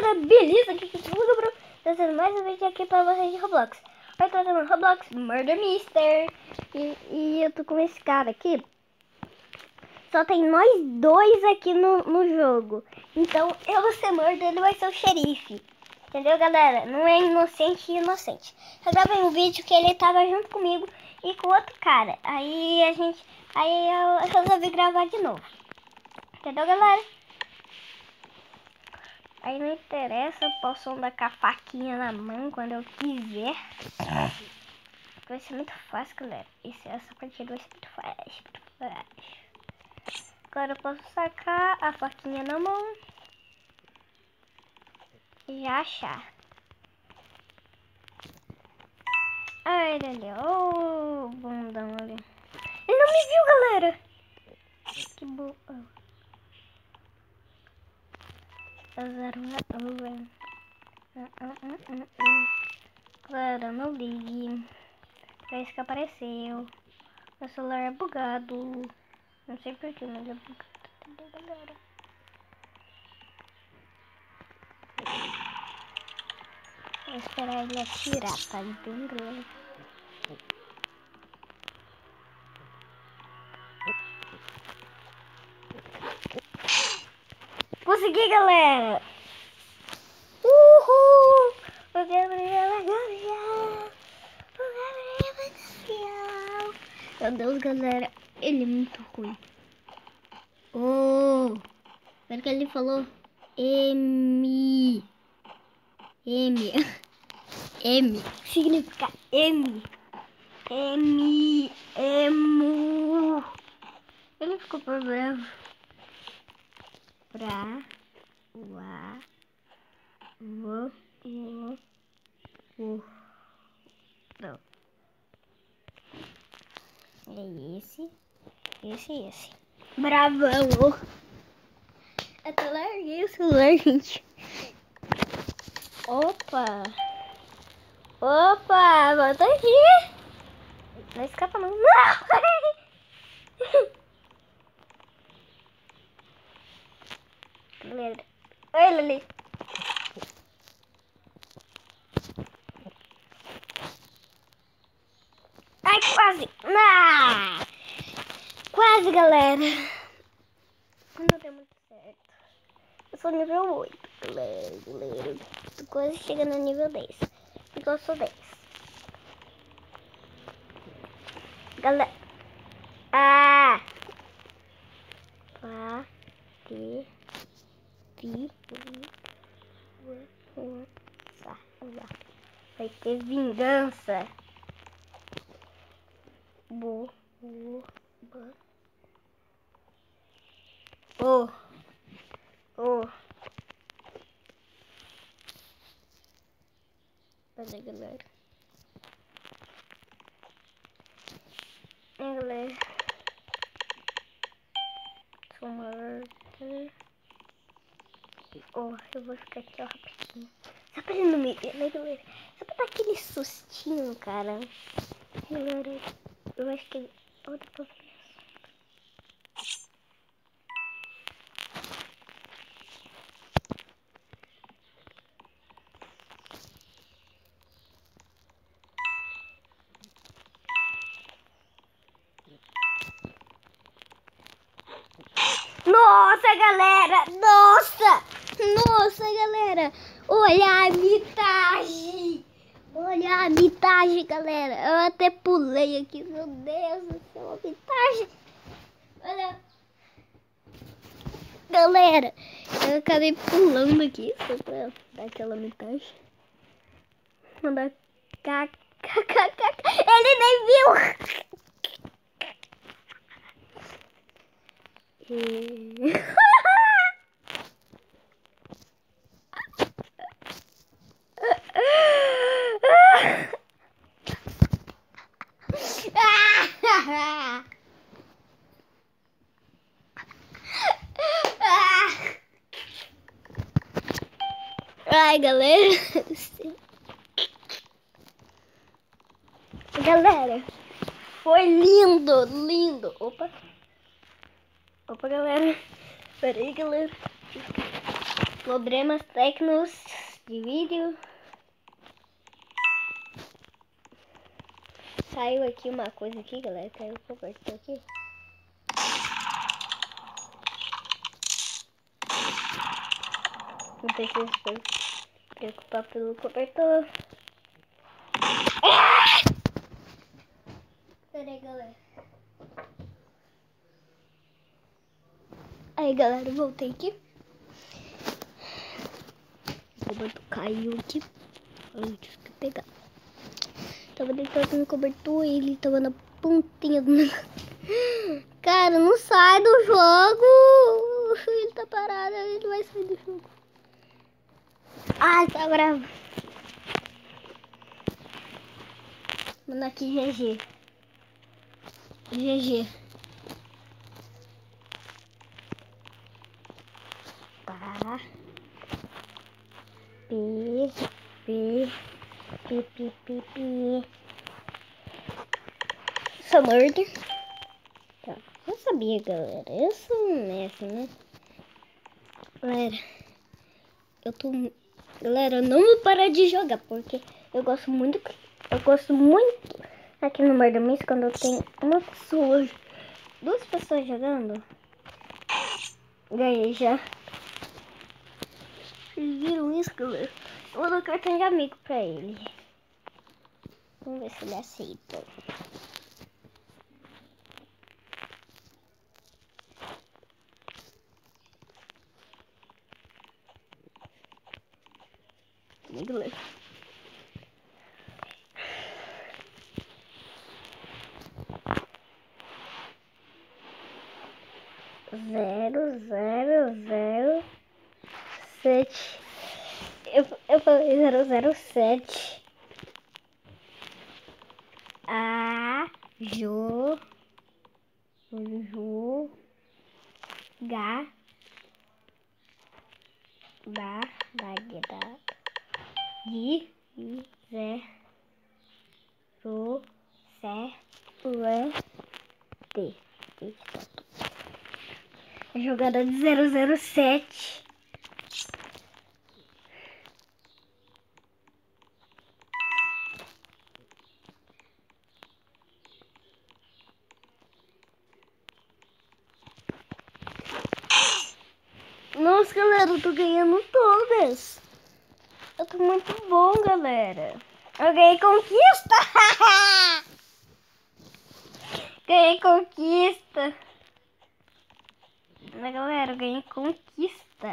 galera, beleza? Aqui que tudo, bro. Trazendo mais um vídeo aqui pra vocês de Roblox. Hoje tô no Roblox Murder Mystery. E eu tô com esse cara aqui. Só tem nós dois aqui no jogo. Então eu vou ser murder, ele vai ser o xerife. Entendeu, galera? Não é inocente e inocente. Eu gravei um vídeo que ele tava junto comigo e com outro cara. Aí eu resolvi gravar de novo. Entendeu, galera? Aí não interessa, eu posso andar com a faquinha na mão quando eu quiser. Vai ser muito fácil, galera. Essa partida vai ser muito fácil, muito fácil. Agora eu posso sacar a faquinha na mão e já achar. Ai, ele ali, ô bundão ali. Ele não me viu, galera. Que boa. Galera, não ligue. Foi isso que apareceu. Meu celular é bugado. Não sei porquê, mas é bugado. Entendeu, galera? Vou esperar ele atirar, tá bem grande. Consegui, galera! Uhul! O Gabriel é Gabriel! O Gabriel é Gabriel! Meu Deus, galera, ele é muito ruim. Oh! Olha que ele falou M. M. M. Significa M. M. Emo. Ele ficou por breve. Pra. Ua. Vo. Não. É esse. Esse. Bravão. Até larguei o celular, gente. Opa, volta aqui. Não escapa não. Galera, olha ele ali. Ai, quase. Quase, galera. Não deu muito certo. Eu sou nível 8, galera. Tô quase chegando no nível 10. Porque eu sou 10. Galera. Vai ter vingança. Olha, galera. Galera. Sou morta. Eu vou ficar aqui, ó, rapidinho. Só pra ele não me ver, né, galera? Só pra dar aquele sustinho, cara. Galera, eu acho que... Outra pra ver. Nossa, galera! Nossa, galera! Olha a mitagem, galera! Eu até pulei aqui, meu Deus do céu, a mitagem! Olha! Galera, eu acabei pulando aqui só pra dar aquela mitagem. Mandar ele nem viu! Ai, galera. Galera, foi lindo. Opa, galera. Pera aí, galera. Problemas técnicos de vídeo. Saiu aqui uma coisa aqui, galera. Caiu o cobertor aqui. Não precisa se preocupar pelo cobertor. Pera aí, galera. Aí, galera, voltei aqui. O cobertor caiu aqui. Eu tive que pegar. Tava deitado no cobertor e ele tava na pontinha do negócio. Cara, não sai do jogo. Ele tá parado, ele não vai sair do jogo. Ah, tá bravo. Manda aqui GG. GG. Tá. Pi. Sou murder. Tá. Eu sabia, galera. Eu sou um mestre, né? Galera, Galera, eu não vou parar de jogar, porque eu gosto muito. Aqui no Murder Mystery, quando eu tenho duas pessoas jogando. Ganhei já. Vocês viram isso, galera? Eu vou dar cartão de amigo pra ele. Vamos ver se ele aceita. Galera. Zero 7. Eu falei 007. Jogada de 007. Nossa, galera, eu tô ganhando todas. Eu tô muito bom, galera. Eu ganhei conquista. Ganhei conquista. Mas, galera, eu ganhei conquista.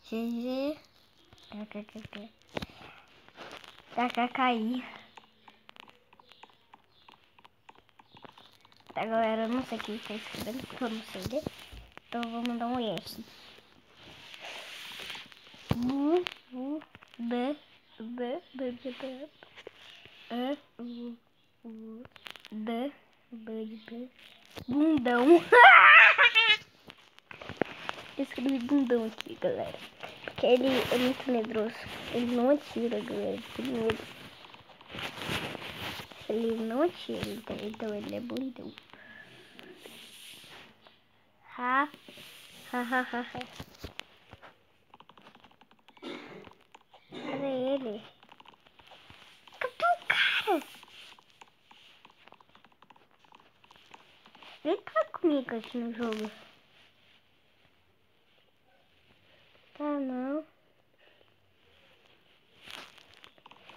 GG. KKKI. Tá, galera, eu não sei o que tá escrevendo, porque eu não sei ler. Então eu vou mandar um yes. Bundão. Eu escrevi bundão aqui, galera. Porque ele é muito medroso. Ele não atira, galera. Tem medo. Ele não atira, então ele é bundão. Ha. Cadê ele? Cadê o cara? Vem cá comigo aqui no jogo. Tá, não.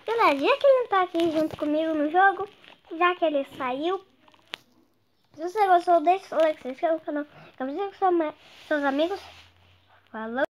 Galera, já que ele não tá aqui junto comigo no jogo, já que ele saiu, se você gostou, deixa o like, se inscreva no canal, compartilhe com seus amigos. Falou!